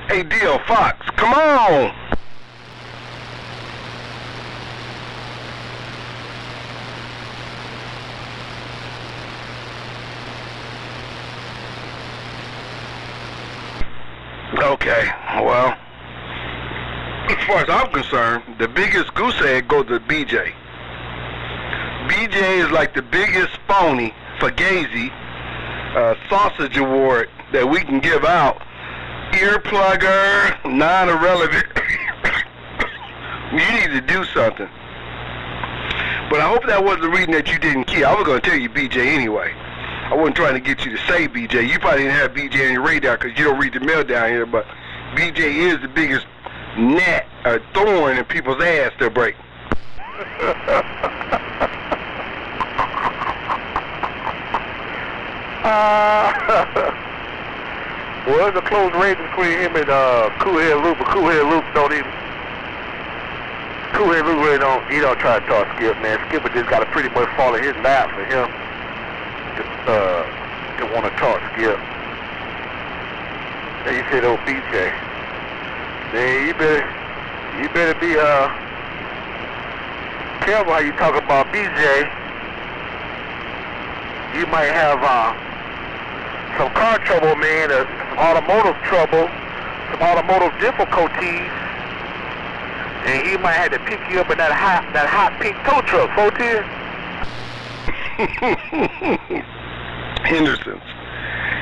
Hey, Deal, Fox, come on! Okay, well, as far as I'm concerned, the biggest goose egg goes to BJ. BJ is like the biggest phony Fugazi sausage award that we can give out. Earplugger, non-irrelevant. You need to do something. But I hope that wasn't the reason that you didn't key. I was going to tell you BJ anyway. I wasn't trying to get you to say BJ. You probably didn't have BJ on your radar because you don't read the mail down here, but BJ is the biggest gnat or thorn in people's ass to break. Well, there's a close range between him and Cool-Head Luke, but Cool-Head Luke don't even... Cool-Head Luke really don't, he don't try to talk Skip, man. Skipper just got to pretty much fall in his lap for him to want to talk Skip. And you said, oh, BJ. Man, you better be careful how you talk about BJ. You might have some car trouble, man, some automotive trouble, some automotive difficulties, and he might have to pick you up in that hot pink tow truck, 410.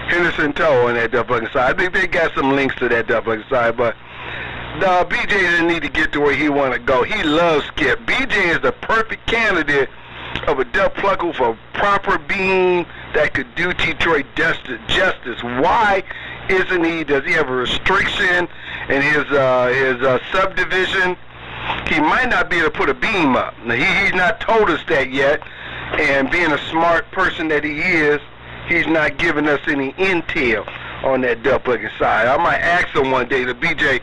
Henderson Tow on that fucking side. I think they got some links to that fucking side, but no, BJ didn't need to get to where he want to go. He loves Skip. BJ is the perfect candidate of a duck plucker for proper being that could do Detroit justice. Why isn't he? Does he have a restriction in his subdivision? He might not be able to put a beam up. Now, he's not told us that yet, and being a smart person that he is, he's not giving us any intel on that duck plucking side. I might ask him one day, to BJ,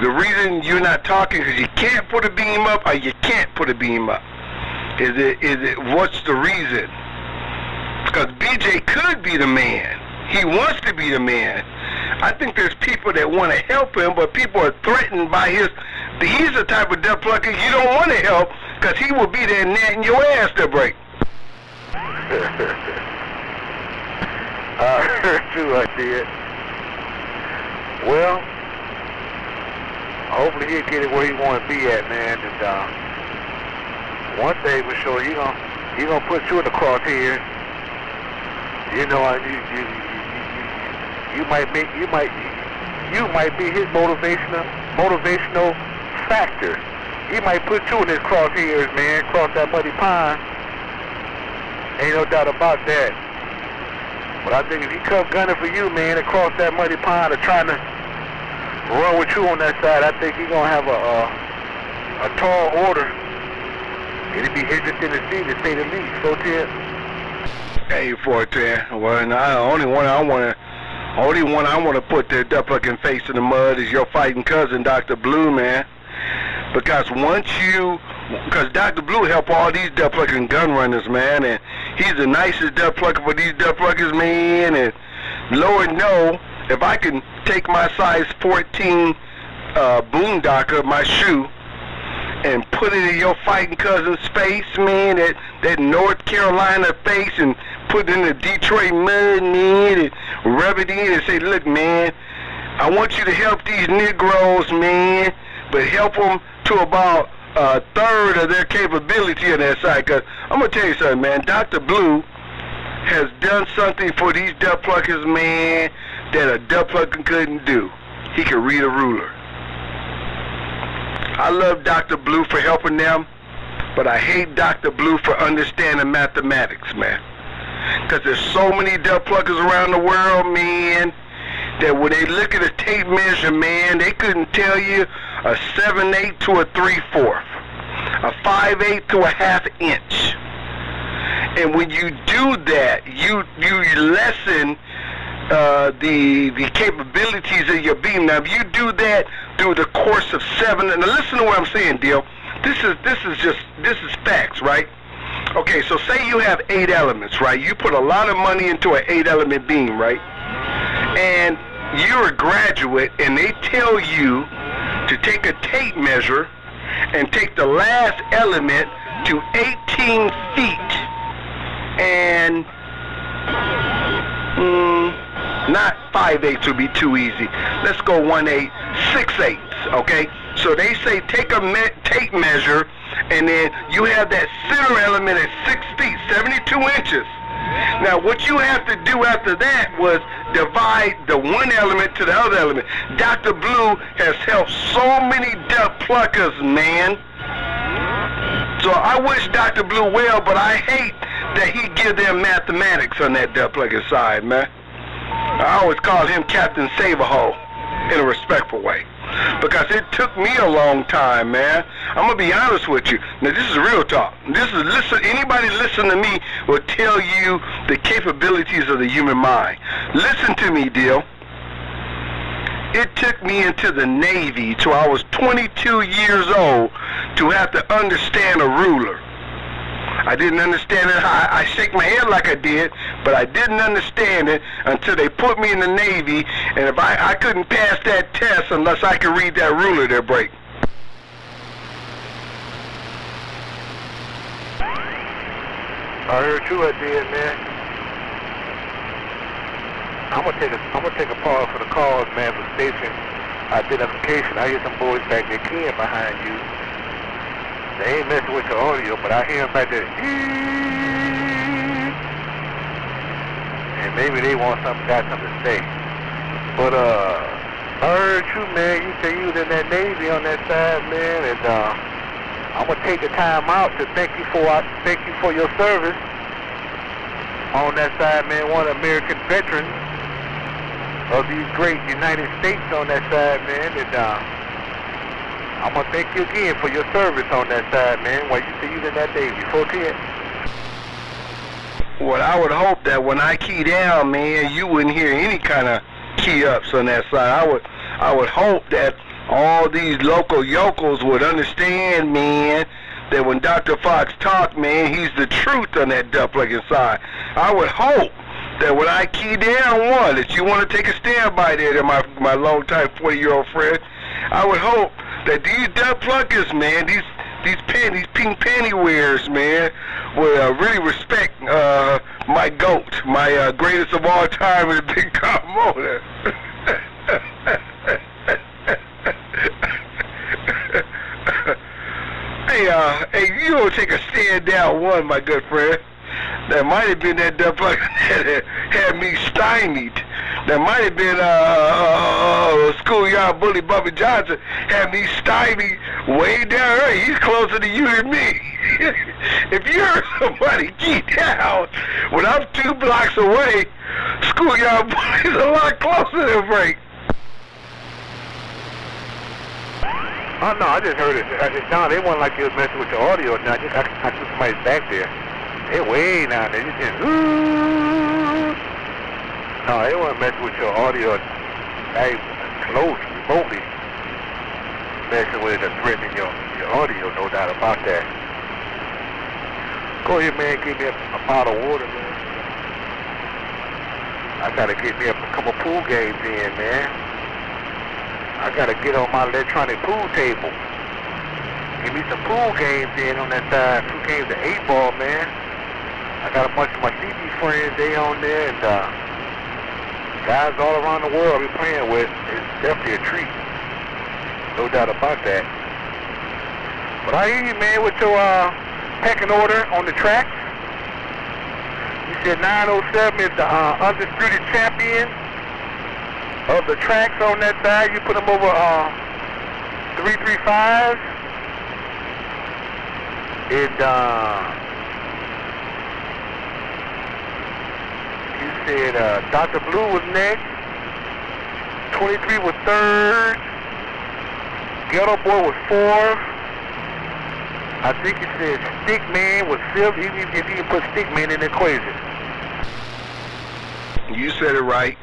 the reason you're not talking is you can't put a beam up or you can't put a beam up. Is it, what's the reason? Because BJ could be the man. He wants to be the man. I think there's people that want to help him, but people are threatened by he's the type of duck plucker you don't want to help because he will be there natting your ass to break. I heard you, I did. Well, hopefully he'll get it where he want to be at, man. And one thing for sure, he gonna put you in the crosshairs. You know, you might be his motivational factor. He might put you in his crosshairs, man. Cross that muddy pond. Ain't no doubt about that. But I think if he come gunning for you, man, across that muddy pond or trying to run with you on that side, I think he's gonna have a tall order. It'd be interesting to see, to say the least. 410. Hey, 410. Well, the only one I want to put their duck plucking face in the mud is your fighting cousin, Dr. Blue, man. Because because Dr. Blue helped all these duck plucking gun runners, man, and he's the nicest duck plucker for these duck pluckers, man. And Lord know, if I can take my size 14 boondocker, my shoe, and put it in your fighting cousin's face, man, that North Carolina face, and put it in the Detroit mud, man, and rub it in and say, look, man, I want you to help these Negroes, man, but help them to about a third of their capability on that side. Because I'm going to tell you something, man, Dr. Blue has done something for these duck pluckers, man, that a duck plucker couldn't do. He could read a ruler. I love Dr. Blue for helping them, but I hate Dr. Blue for understanding mathematics, man. Because there's so many duck pluckers around the world, man, that when they look at a tape measure, man, they couldn't tell you a 7/8 to a 3/4, a 5/8 to a 1/2 inch. And when you do that, you lessen the capabilities of your beam. Now, if you do that through the course of 7, and now listen to what I'm saying, Dil. This is facts, right? Okay, so say you have 8 elements, right? You put a lot of money into an 8-element beam, right? And you're a graduate and they tell you to take a tape measure and take the last element to 18 feet and not 5/8 would be too easy. Let's go 1/8, 6/8, okay? So they say take a tape measure and then you have that center element at 6 feet, 72 inches. Now what you have to do after that was divide the one element to the other element. Dr. Blue has helped so many duck pluckers, man. So I wish Dr. Blue well, but I hate that he give them mathematics on that duck plucker side, man. I always call him Captain Save-A-Hole in a respectful way. Because it took me a long time, man. I'm gonna be honest with you. Now this is real talk. Anybody listen to me will tell you the capabilities of the human mind. Listen to me, Deal. It took me into the Navy till I was 22 years old to have to understand a ruler. I didn't understand it. I shake my head like I did, but I didn't understand it until they put me in the Navy, and if I couldn't pass that test unless I could read that ruler there, break. I heard you I did, man. I'm gonna take a pause for the calls, man, for station identification. I hear some boys back there keying behind you. They ain't messing with your audio, but I hear them back there. And maybe they got something to say. But I heard you, man. You say you was in that Navy on that side, man, and I'm gonna take the time out to thank you for your service on that side, man. One American veteran of these great United States on that side, man, and I'm gonna thank you again for your service on that side, man. While you say you in that Navy, 410. Well, I would hope that when I key down, man, you wouldn't hear any kind of key ups on that side. I would hope that all these local yokels would understand, man, that when Dr. Fox talked, man, he's the truth on that duck-plucking side. I would hope that when I key down one, that you want to take a stand by there, my long-time 40-year-old friend, I would hope that these duck pluckers, man, these pink panty wearers, man, will really respect my GOAT, my greatest of all time in the big car motor. Hey, you don't take a stand down one, my good friend. That might have been that duck plucker that had me stymied. That might have been schoolyard bully Bubba Johnson had me stymied way down there. He's closer to you than me. If you heard somebody key down when I'm 2 blocks away, schoolyard bully's a lot closer than Frank. Oh no, I just heard it. No, they wasn't like you was messing with your audio. Now, I took somebody's back there. They way down there. You just no, they wasn't messing with your audio. They close, remotely messing with it and threatening your audio, no doubt about that. Go ahead, man, give me a bottle of water, man. I gotta get me a couple pool games in, man. I gotta get on my electronic pool table. Give me some pool games in on that side. 2 games of 8-ball, man. I got a bunch of my CB friends, they on there, and guys all around the world we playing with. It's definitely a treat. No doubt about that. But I hear you, man, with your pecking order on the tracks. You said 907 is the undisputed champion of the tracks on that side. You put them over 335. And you said Dr. Blue was next. 23 was 3rd. Ghetto Boy was 4th. I think you said Stickman was 5th, even if you can put Stickman in the equation. You said it right.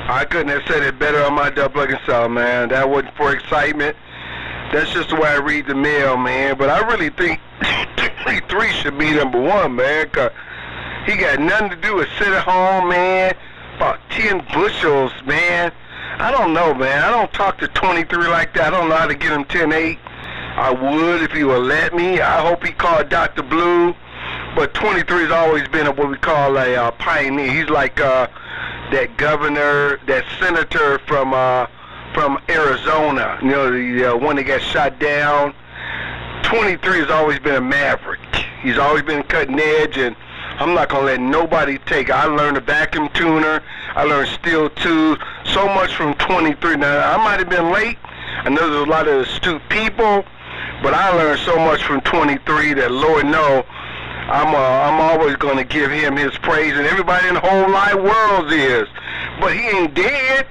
I couldn't have said it better on my duck-plucking side, man. That wasn't for excitement. That's just the way I read the mail, man. But I really think 3 should be number 1, man, because he got nothing to do with sit at home, man, about 10 bushels, man. I don't know, man. I don't talk to 23 like that. I don't know how to get him 10-8. I would if he would let me. I hope he called Dr. Blue. But 23 has always been what we call a pioneer. He's like that governor, that senator from Arizona. You know, the one that got shot down. 23 has always been a maverick. He's always been cutting edge, and I'm not going to let nobody take it. I learned a vacuum tuner. I learned steel tools. So much from 23. Now, I might have been late. I know there's a lot of astute people, but I learned so much from 23 that, Lord knows, I'm always going to give him his praise, and everybody in the whole wide world is. But he ain't dead.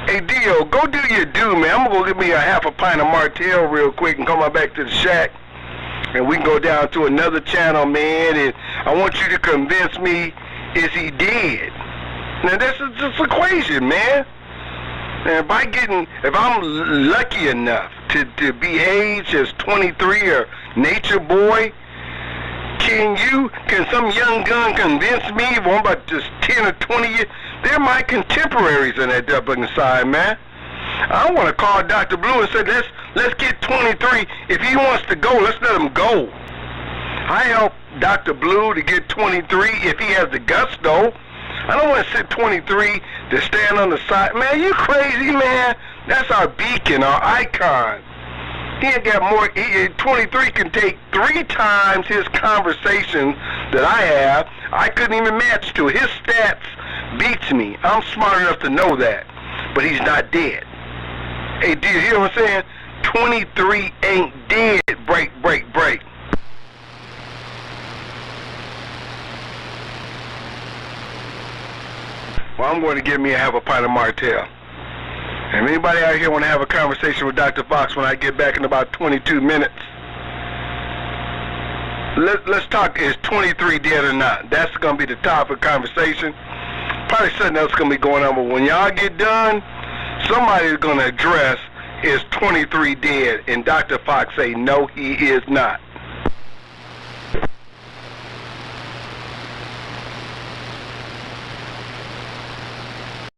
Hey, Dio, go do your do, man. I'm going to go get me a half a pint of Martell real quick and come on back to the shack. And we can go down to another channel, man, and I want you to convince me, is he dead? Now, this is just equation, man. And if I'm lucky enough to be aged as 23 or nature boy, can some young gun convince me if I'm about just 10 or 20 years? They're my contemporaries in that double side, man. I want to call Dr. Blue and say, let's get 23. If he wants to go, let's let him go. I help Dr. Blue to get 23 if he has the gusto. I don't want to sit 23 to stand on the side. Man, you crazy, man. That's our beacon, our icon. He ain't got more. 23 can take 3 times his conversation that I have. I couldn't even match to it. His stats beats me. I'm smart enough to know that. But he's not dead. Hey, do you hear what I'm saying? 23 ain't dead. Break. Well, I'm going to give me a half a pint of Martell. And anybody out here want to have a conversation with Dr. Fox when I get back in about 22 minutes? Let's talk, is 23 dead or not? That's going to be the topic of conversation. Probably something else going to be going on, but when y'all get done, somebody's going to address, is 23 dead? And Dr. Fox say, no, he is not.